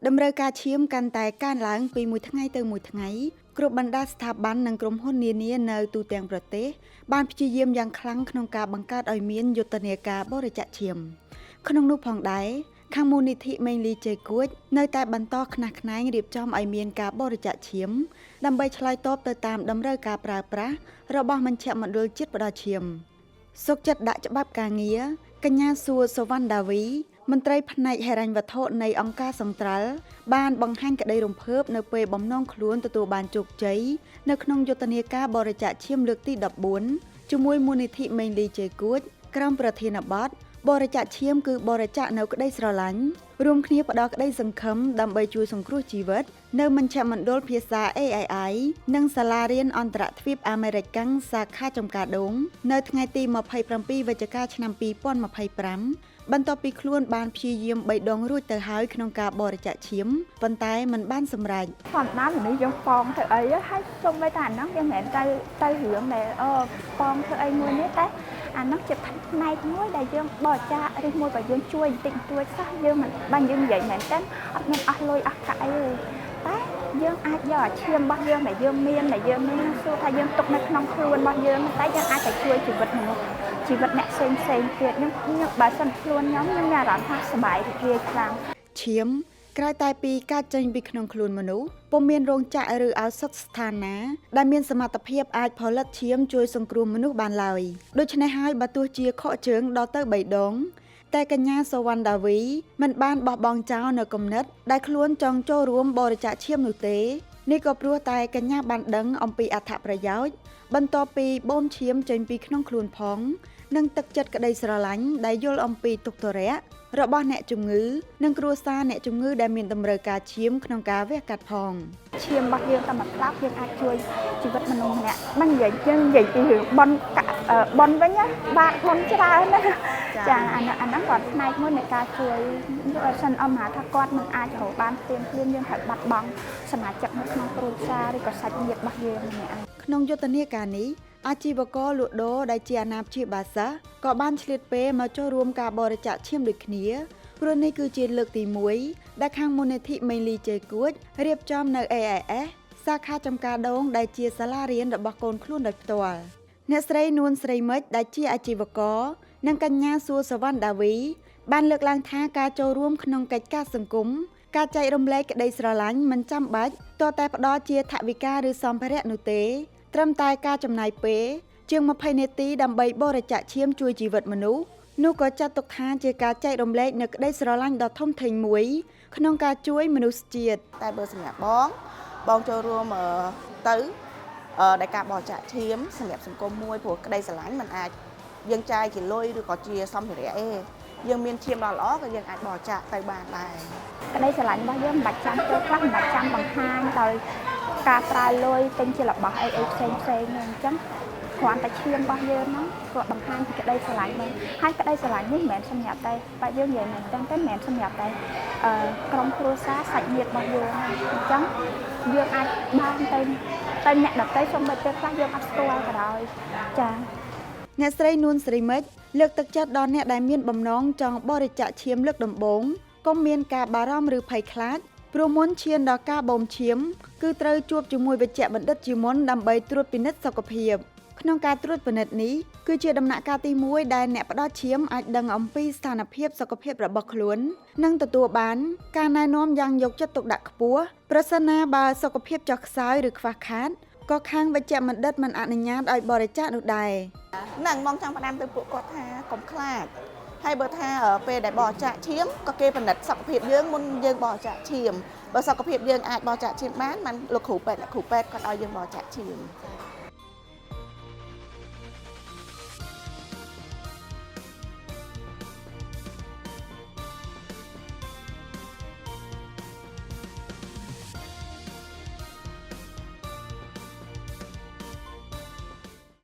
ដំណើរការឈាមកាន់តែកើនឡើងពីមួយថ្ងៃទៅមួយថ្ងៃគ្រប់បណ្ដាស្ថាប័ននិងក្រុមហ៊ុននានានៅទូទាំងប្រទេសបានព្យាយាមយ៉ាងខ្លាំងក្នុងការបង្កើតឲ្យមានយុទ្ធនាការបរិច្ចាគឈាមក្នុងនោះផងដែរខាងមូលនិធិមេងលីជេគួចនៅតែបន្តខ្នះខ្នែងរៀបចំឲ្យមានការបរិច្ចាគឈាមដើម្បីឆ្លើយតបទៅតាមតម្រូវការប្រើប្រាស់របស់មជ្ឈមណ្ឌលជាតិផ្ដល់ឈាមសុកចិត្តដាក់ច្បាប់ការងារកញ្ញាសួរសវណ្ណដាវីមន្ត្រីផ្នែកហិរញ្ញវត្ថុនៃអង្គការសង្ត្រាល់បានបង្ហាញក្តីរំភើបនៅពេលបំណងខ្លួនទទួលបានជោគជ័យនៅក្នុងយុទ្ធនាការបរិច្ចាគឈាមលើកទី14ជាមួយមូលនិធិមេងលីជេគួចក្រុមប្រធានបទបរិច្ចាគឈាមគឺបរិច្ចាគនៅក្តីស្រឡាញ់រួមគ្នាផ្ដល់ក្តីសង្ឃឹមដើម្បីជួយសង្គ្រោះជីវិតនៅមជ្ឈមណ្ឌលភាសា AII និងសាលារៀនអន្តរទ្វីបអាមេរិកសាខាចំការដូងនៅថ្ងៃទី27វិច្ឆិកាឆ្នាំ2025បន្ទាប់ពីខ្លួនបានព្យាយាម3ដងរួចទៅហើយក្នុងការបរិច្ចាគឈាមប៉ុន្តែมันបានសម្រេចធម្មតាមនុស្សយើងប៉ងធ្វើអីហើយសូម្បីតែអាហ្នឹងយើងមិនមែនទៅរឿងដែលប៉ងធ្វើអីមួយនេះតែអាហ្នឹងជាផ្នែកមួយដែលយើងបរិច្ចាគឬមួយក៏យើងជួយបន្តិចបន្តួចសោះយើងមិនបាញ់យើងនិយាយមែនទេអត់មានអស់លុយអស់កាក់អីទេតែយើងអាចយកអាឈាមរបស់យើងដែលយើងមានសួរថាយើងទុកនៅក្នុងខ្លួនរបស់យើងតែយើងអាចទៅជួយជីវិតមនុស្សជីវិតអ្នកផ្សេងទៀតខ្ញុំបើសិនខ្លួនខ្ញុំមានអារម្មណ៍ថាសប្បាយរីករាយខ្លាំងឈាមក្រៅតែពីការចេញពីក្នុងខ្លួនមនុស្សពុំមានរោងចក្រឬឱសថស្ថានណាដែលមានសមត្ថភាពអាចផលិតឈាមជួយសង្គ្រោះមនុស្សបានឡើយដូច្នេះហើយបើទោះជាខកជើងដល់ទៅ3ដងតែកញ្ញាសវណ្ណដាវីមិនបានបោះបង់ចោលនៅគំនិតដែលខ្លួនចង់ចូលរួមបរិច្ចាគឈាមនោះទេនេះក៏ព្រោះតែកញ្ញាបានដឹងអំពីអត្ថប្រយោជន៍បន្ទាប់ពីបូមឈាមចេញពីក្នុងខ្លួនផងនិងទឹកចិត្តក្តីស្រឡាញ់ដែលយល់អំពីទុក្ខធុរៈរបស់អ្នកជំងឺនិងគ្រួសារអ្នកជំងឺដែលមានតម្រូវការឈាមក្នុងការវះកាត់ផងឈាមរបស់យើងតែមួយផ្លាប់យើងអាចជួយជីវិតមនុស្សម្នាក់មិននិយាយយើងនិយាយពីរឿងបនវិញណាបាទបនច្រើនណាចាអាហ្នឹងគាត់ផ្នែកមួយនៃការជួយបើសិនអមហាថាគាត់មិនអាចរកបានព្រាមយើងត្រូវបាត់បង់សមាជិកនៅក្នុងគ្រួសារឬក៏សាច់ញាតិរបស់យើងម្នាក់ក្នុងយុទ្ធនាការនេះអាជីវករលក់ដូរដែលជាអាណាព្យាបាលសិស្សក៏បានឆ្លៀតពេលមកចូលរួមការបរិច្ចាគឈាមដូចគ្នាព្រោះនេះគឺជាលើកទី1ដែលខាងមូលនិធិមេងលីជេគួចរៀបចំនៅ AIS សាខាចំការដូងដែលជាសាលារៀនរបស់កូនខ្លួនដោយផ្ទាល់អ្នកស្រីនួនស្រីមិចដែលជាអាជីវករនិងកញ្ញាសួរសវណ្ណដាវីបានលើកឡើងថាការចូលរួមក្នុងកិច្ចការសង្គមការចែករំលែកក្តីស្រឡាញ់មិនចាំបាច់ទាល់តែផ្ដល់ជាថវិកាឬសម្ភារៈនោះទេត្រឹមតែការចំណាយពេលជាង20នាទីដើម្បីបរិច្ចាគឈាមជួយជីវិតមនុស្សនោះក៏ចាត់ទុកថាជាការចែករំលែកនូវក្តីស្រឡាញ់ដ៏ធំធេងមួយក្នុងការជួយមនុស្សជាតិតែបើសម្រាប់បងចូលរួមទៅដែលការបរិច្ចាគឈាមសម្រាប់សង្គមមួយព្រោះក្តីស្រឡាញ់มันអាចយើងចាយជាលុយឬក៏ជាសម្ភារៈយើងមានឈាមដ៏ល្អក៏យើងអាចបរិច្ចាគទៅបានដែរក្តីស្រឡាញ់របស់យើងមិនបាច់ចាំចូលខ្លះមិនបាច់ចាំបង្ហាញដោយការប្រើលុយទិញជារបស់អីផ្សេងហ្នឹងអញ្ចឹងគ្រាន់តែឈាមរបស់យើងហ្នឹងក៏បង្ហាញពីក្តីស្រឡាញ់ហ្នឹងហើយក្តីស្រឡាញ់នេះមិនមែនសម្រាប់តែបើយើងនិយាយមែនទេមិនមែនសម្រាប់តែក្រុមគ្រួសារសាច់ញាតិរបស់យើងអញ្ចឹងយើងអាចបានទៅអ្នកដទៃសូម្បីតែខ្លះយើងអត់ស្គាល់ក៏ដោយចា៎អ្នកស្រីនួនស្រីមិចលើកទឹកចិត្តដល់អ្នកដែលមានបំណងចង់បរិច្ចាគឈាមលើកដំបូងកុំមានការបារម្ភឬភ័យខ្លាចព្រោះមុនឈានដល់ការបូមឈាមគឺត្រូវជួបជាមួយវេជ្ជបណ្ឌិតជាមុនដើម្បីត្រួតពិនិត្យសុខភាពក្នុងការត្រួតពិនិត្យនេះគឺជាដំណាក់កាលទី1ដែលអ្នកផ្ដល់ឈាមអាចដឹងអំពីស្ថានភាពសុខភាពរបស់ខ្លួននិងទទួលបានការណែនាំយ៉ាងយកចិត្តទុកដាក់ខ្ពស់ប្រសិនណាបើសុខភាពចុះខ្សោយឬខ្វះខាតក៏ខាងវេជ្ជបណ្ឌិតមិនអនុញ្ញាតឲ្យបរិច្ចាគនោះដែរហ្នឹងមកចង់ផ្ដាំទៅពួកគាត់ថាកុំខ្លាចហើយបើថាពេលដែលបរិច្ចាគឈាមក៏គេពិនិត្យសុខភាពយើងមុនយើងបរិច្ចាគឈាមបើសុខភាពយើងអាចបរិច្ចាគឈាមបានលោកគ្រូពេទ្យគាត់ឲ្យយើងបរិច្ចាគឈាម